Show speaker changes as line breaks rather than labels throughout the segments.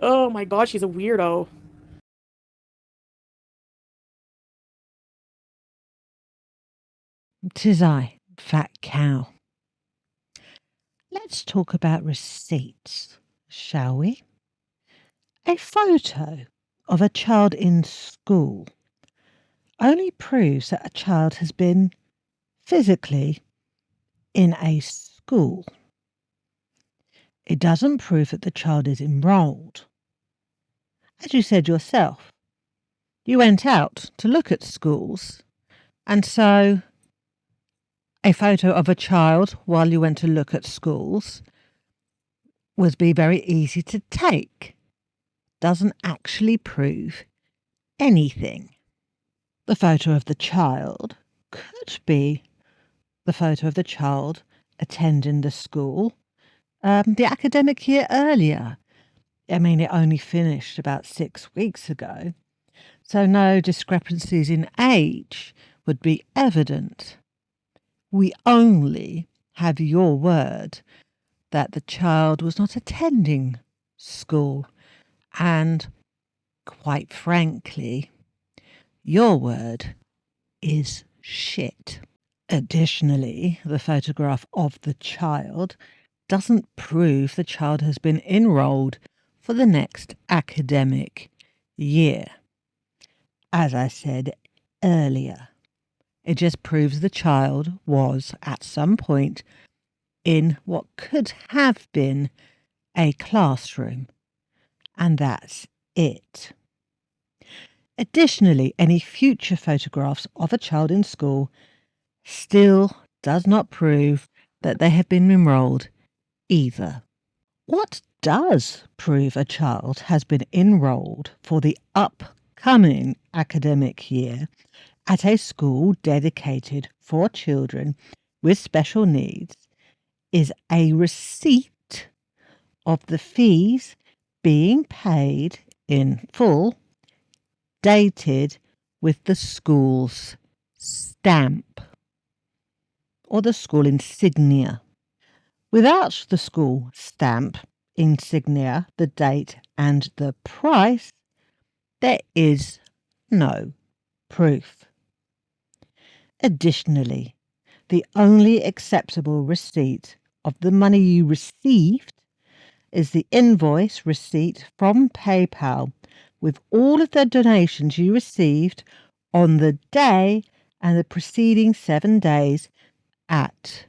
Oh my god, she's a weirdo.
'Tis I, fat cow. Let's talk about receipts, shall we? A photo of a child in school only proves that a child has been physically in a school. It doesn't prove that the child is enrolled. As you said yourself, you went out to look at schools, and so a photo of a child while you went to look at schools would be very easy to take. Doesn't actually prove anything. The photo of the child could be the photo of the child attending the school the academic year earlier. I mean, it only finished about 6 weeks ago, so no discrepancies in age would be evident. We only have your word that the child was not attending school, and quite frankly, your word is shit. Additionally, the photograph of the child doesn't prove the child has been enrolled for the next academic year. As I said earlier, it just proves the child was at some point in what could have been a classroom, and that's it. Additionally, any future photographs of a child in school still does not prove that they have been enrolled either. What does prove a child has been enrolled for the upcoming academic year at a school dedicated for children with special needs is a receipt of the fees being paid in full, dated with the school's stamp or the school insignia. Without the school stamp, insignia, the date and the price, there is no proof. Additionally, the only acceptable receipt of the money you received is the invoice receipt from PayPal with all of the donations you received on the day and the preceding 7 days at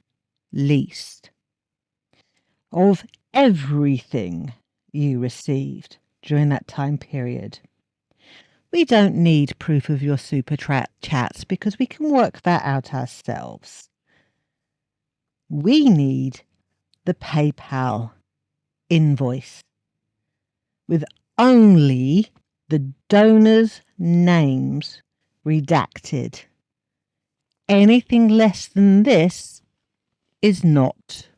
least. Of everything you received during that time period. We don't need proof of your super chats because we can work that out ourselves. We need the PayPal invoice with only the donors' names redacted. Anything less than this is not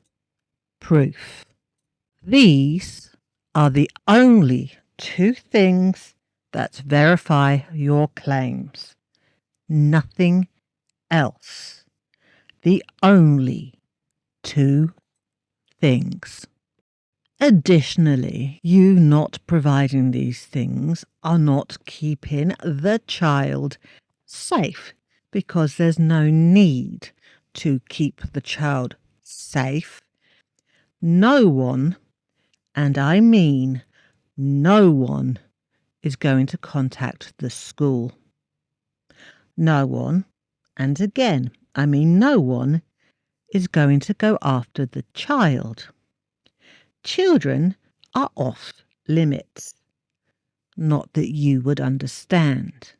proof. These are the only 2 things that verify your claims. Nothing else. The only 2 things. Additionally, you not providing these things are not keeping the child safe because there's no need to keep the child safe. No one, and I mean no one, is going to contact the school. No one, and again, I mean no one, is going to go after the child. Children are off limits. Not that you would understand.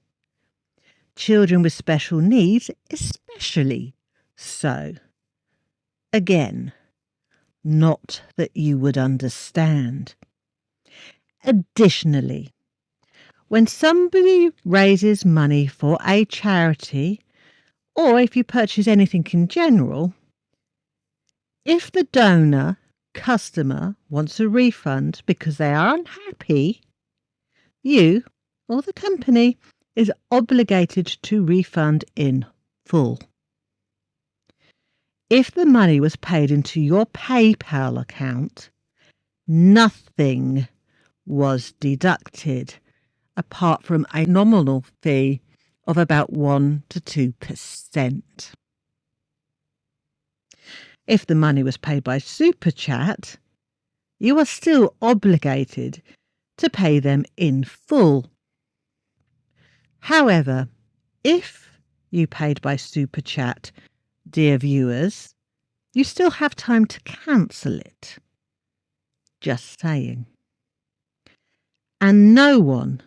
Children with special needs, especially so. Again, not that you would understand. Additionally, when somebody raises money for a charity, or if you purchase anything in general, if the donor customer wants a refund because they are unhappy, you or the company is obligated to refund in full. If the money was paid into your PayPal account, nothing was deducted, apart from a nominal fee of about 1 to 2%. If the money was paid by Super Chat, you are still obligated to pay them in full. However, if you paid by Super Chat, dear viewers, you still have time to cancel it. Just saying. And no one,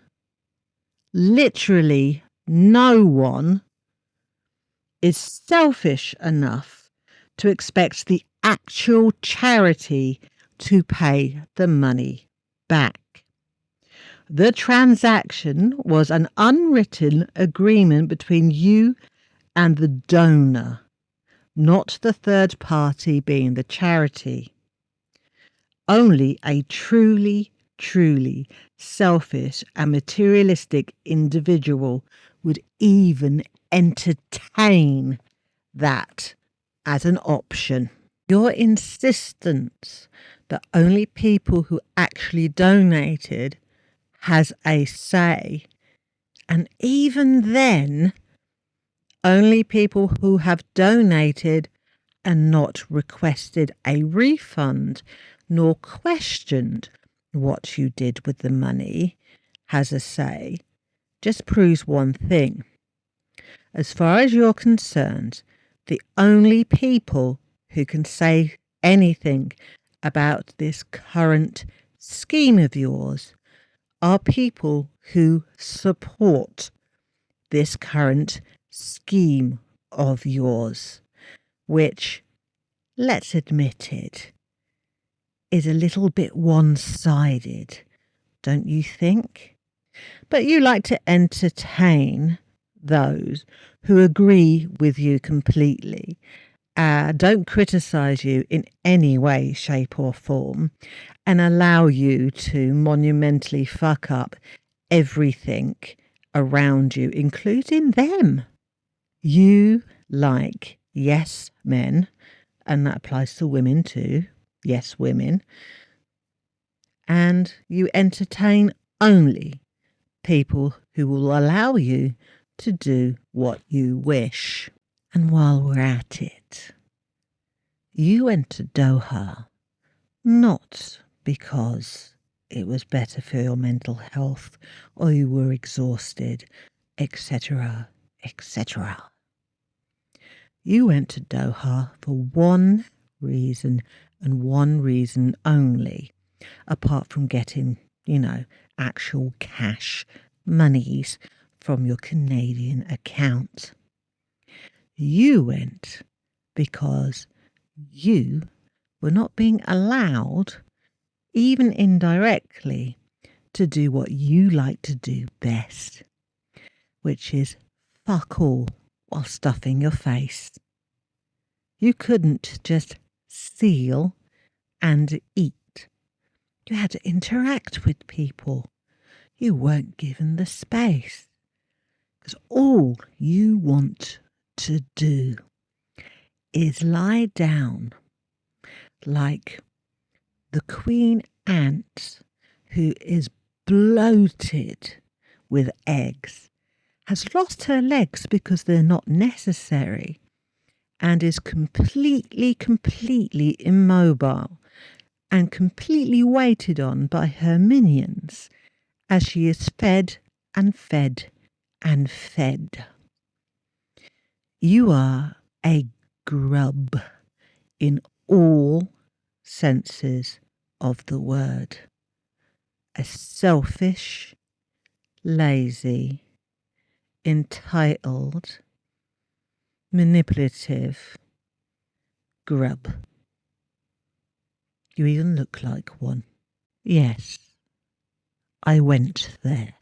literally no one, is selfish enough to expect the actual charity to pay the money back. The transaction was an unwritten agreement between you and the donor, not the third party being the charity. Only a truly selfish and materialistic individual would even entertain that as an option. Your insistence that only people who actually donated has a say, and even then, only people who have donated and not requested a refund nor questioned what you did with the money has a say, just proves one thing. As far as you're concerned, the only people who can say anything about this current scheme of yours are people who support this current scheme of yours, which, let's admit it, is a little bit one-sided, don't you think? But you like to entertain those who agree with you completely, don't criticise you in any way, shape or form, and allow you to monumentally fuck up everything around you, including them. You like yes men, and that applies to women too, yes women, and you entertain only people who will allow you to do what you wish. And while we're at it, you went to Doha not because it was better for your mental health or you were exhausted, etc., etc. You went to Doha for one reason and one reason only, apart from getting, actual cash monies from your Canadian account. You went because you were not being allowed, even indirectly, to do what you like to do best, which is fuck all while stuffing your face. You couldn't just steal and eat. You had to interact with people. You weren't given the space. Because all you want to do is lie down like the queen ant who is bloated with eggs, has lost her legs because they're not necessary, and is completely immobile and completely waited on by her minions as she is fed and fed and fed. You are a grub in all senses of the word. A selfish, lazy, entitled, manipulative grub. You even look like one. Yes, I went there.